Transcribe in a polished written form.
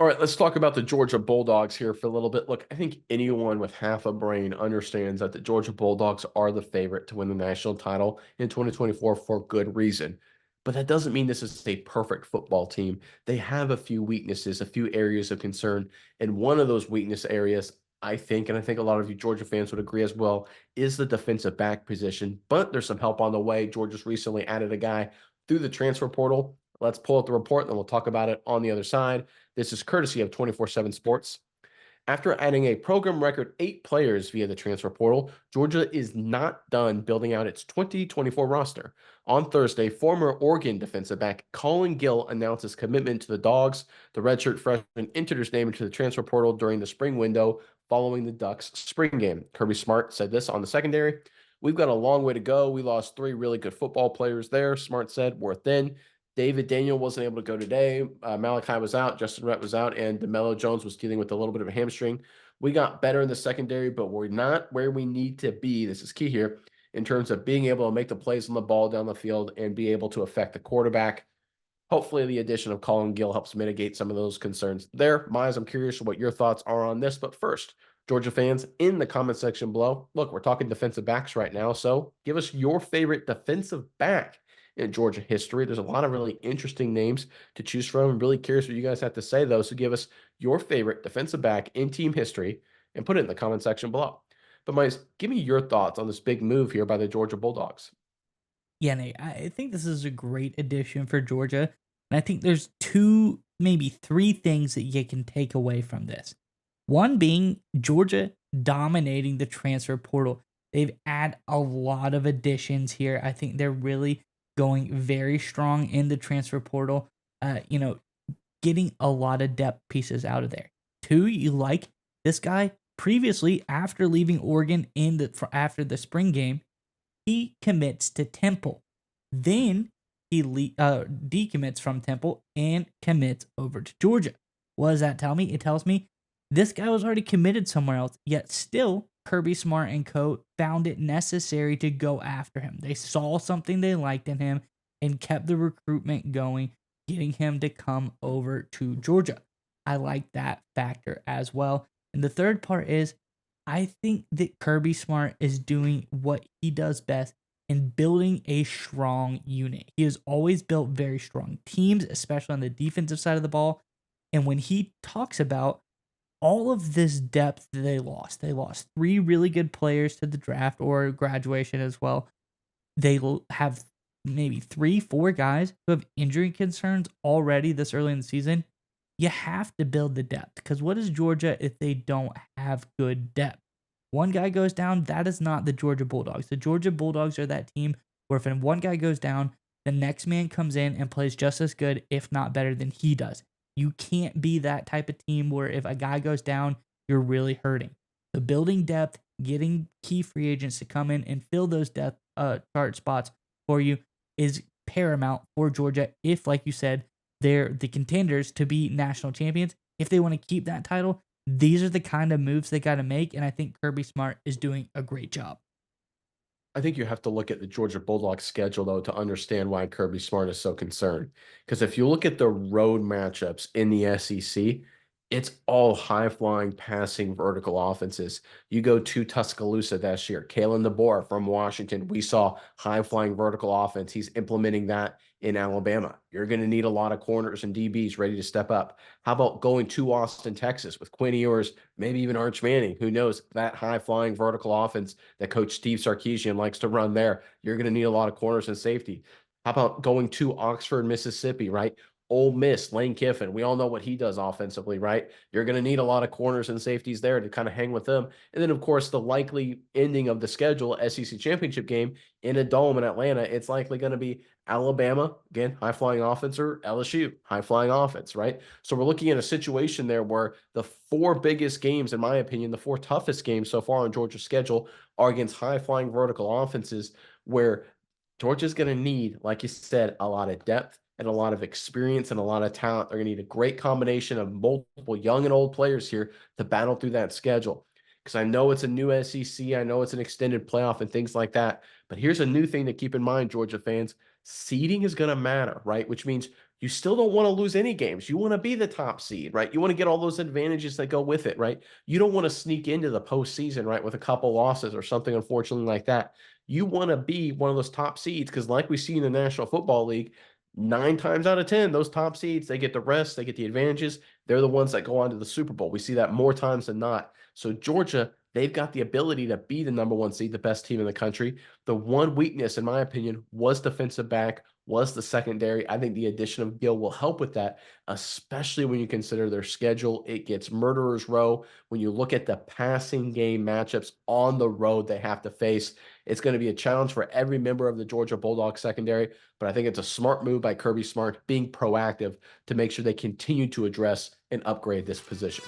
All right, let's talk about the Georgia Bulldogs here for a little bit. Look, I think anyone with half a brain understands that the Georgia Bulldogs are the favorite to win the national title in 2024 for good reason. But that doesn't mean this is a perfect football team. They have a few weaknesses, a few areas of concern. And one of those weakness areas, I think, and I think a lot of you Georgia fans would agree as well, is the defensive back position. But there's some help on the way. Georgia's recently added a guy through the transfer portal. Let's pull up the report, and then we'll talk about it on the other side. This is courtesy of 24/7 Sports. After adding a program record 8 players via the transfer portal, Georgia is not done building out its 2024 roster. On Thursday, former Oregon defensive back Colin Gill announced his commitment to the Dogs. The redshirt freshman entered his name into the transfer portal during the spring window following the Ducks' spring game. Kirby Smart said this on the secondary. We've got a long way to go. We lost 3 really good football players there, Smart said. We're thin. David Daniel wasn't able to go today. Malachi was out. Justin Rhett was out. And DeMello Jones was dealing with a little bit of a hamstring. We got better in the secondary, but we're not where we need to be. This is key here in terms of being able to make the plays on the ball down the field and be able to affect the quarterback. Hopefully, the addition of Colin Gill helps mitigate some of those concerns there. Miles, I'm curious what your thoughts are on this. But first, Georgia fans, in the comment section below, look, we're talking defensive backs right now. So give us your favorite defensive back in Georgia history. There's a lot of really interesting names to choose from. I'm really curious what you guys have to say, though. So give us your favorite defensive back in team history and put it in the comment section below. But Miles, give me your thoughts on this big move here by the Georgia Bulldogs. Yeah, Nate, I think this is a great addition for Georgia. And I think there's two, maybe three things that you can take away from this. One being Georgia dominating the transfer portal. They've had a lot of additions here. I think they're really going very strong in the transfer portal. You know, getting a lot of depth pieces out of there. Two, you like this guy previously after leaving Oregon after the spring game, he commits to Temple. Then he decommits from Temple and commits over to Georgia. What does that tell me? It tells me this guy was already committed somewhere else, yet still Kirby Smart and co found it necessary to go after him. They saw something they liked in him and kept the recruitment going, getting him to come over to Georgia. I like that factor as well. And the third part is I think that Kirby Smart is doing what he does best in building a strong unit. He has always built very strong teams, especially on the defensive side of the ball. And when he talks about all of this depth that they lost 3 really good players to the draft or graduation as well. Have maybe 3, 4 guys who have injury concerns already this early in the season. You have to build the depth because what is Georgia if they don't have good depth? One guy goes down, that is not the Georgia Bulldogs. The Georgia Bulldogs are that team where if one guy goes down, the next man comes in and plays just as good, if not better than he does. You can't be that type of team where if a guy goes down, you're really hurting. So building depth, getting key free agents to come in and fill those depth chart spots for you is paramount for Georgia if, like you said, they're the contenders to be national champions. If they want to keep that title, these are the kind of moves they got to make, and I think Kirby Smart is doing a great job. I think you have to look at the Georgia Bulldogs schedule, though, to understand why Kirby Smart is so concerned. Because if you look at the road matchups in the SEC, it's all high flying, passing, vertical offenses. You go to Tuscaloosa this year, Kalen DeBoer from Washington. We saw high flying vertical offense. He's implementing that in Alabama. You're going to need a lot of corners and DBs ready to step up. How about going to Austin, Texas with Quinn Ewers, maybe even Arch Manning? Who knows? That high flying vertical offense that Coach Steve Sarkisian likes to run there. You're going to need a lot of corners and safety. How about going to Oxford, Mississippi, right? Ole Miss, Lane Kiffin. We all know what he does offensively, right? You're going to need a lot of corners and safeties there to kind of hang with them. And then, of course, the likely ending of the schedule, SEC championship game in a dome in Atlanta, it's likely going to be Alabama, again, high flying offense, or LSU, high flying offense, right? So we're looking at a situation there where the 4 biggest games, in my opinion, the 4 toughest games so far on Georgia's schedule are against high flying vertical offenses where Georgia's going to need, like you said, a lot of depth and a lot of experience and a lot of talent. They're going to need a great combination of multiple young and old players here to battle through that schedule. Because I know it's a new SEC, I know it's an extended playoff and things like that. But here's a new thing to keep in mind, Georgia fans. Seeding is going to matter, right? Which means you still don't want to lose any games. You want to be the top seed, right? You want to get all those advantages that go with it, right? You don't want to sneak into the postseason, right, with a couple losses or something unfortunately like that. You want to be one of those top seeds because, like we see in the National Football League, 9 times out of 10, those top seeds, they get the rest, they get the advantages. They're the ones that go on to the Super Bowl. We see that more times than not. So, Georgia, they've got the ability to be the number one seed, the best team in the country. The one weakness, in my opinion, was defensive back, was the secondary. I think the addition of Gill will help with that, especially when you consider their schedule. It gets murderer's row. When you look at the passing game matchups on the road they have to face, it's going to be a challenge for every member of the Georgia Bulldogs secondary. But I think it's a smart move by Kirby Smart being proactive to make sure they continue to address and upgrade this position.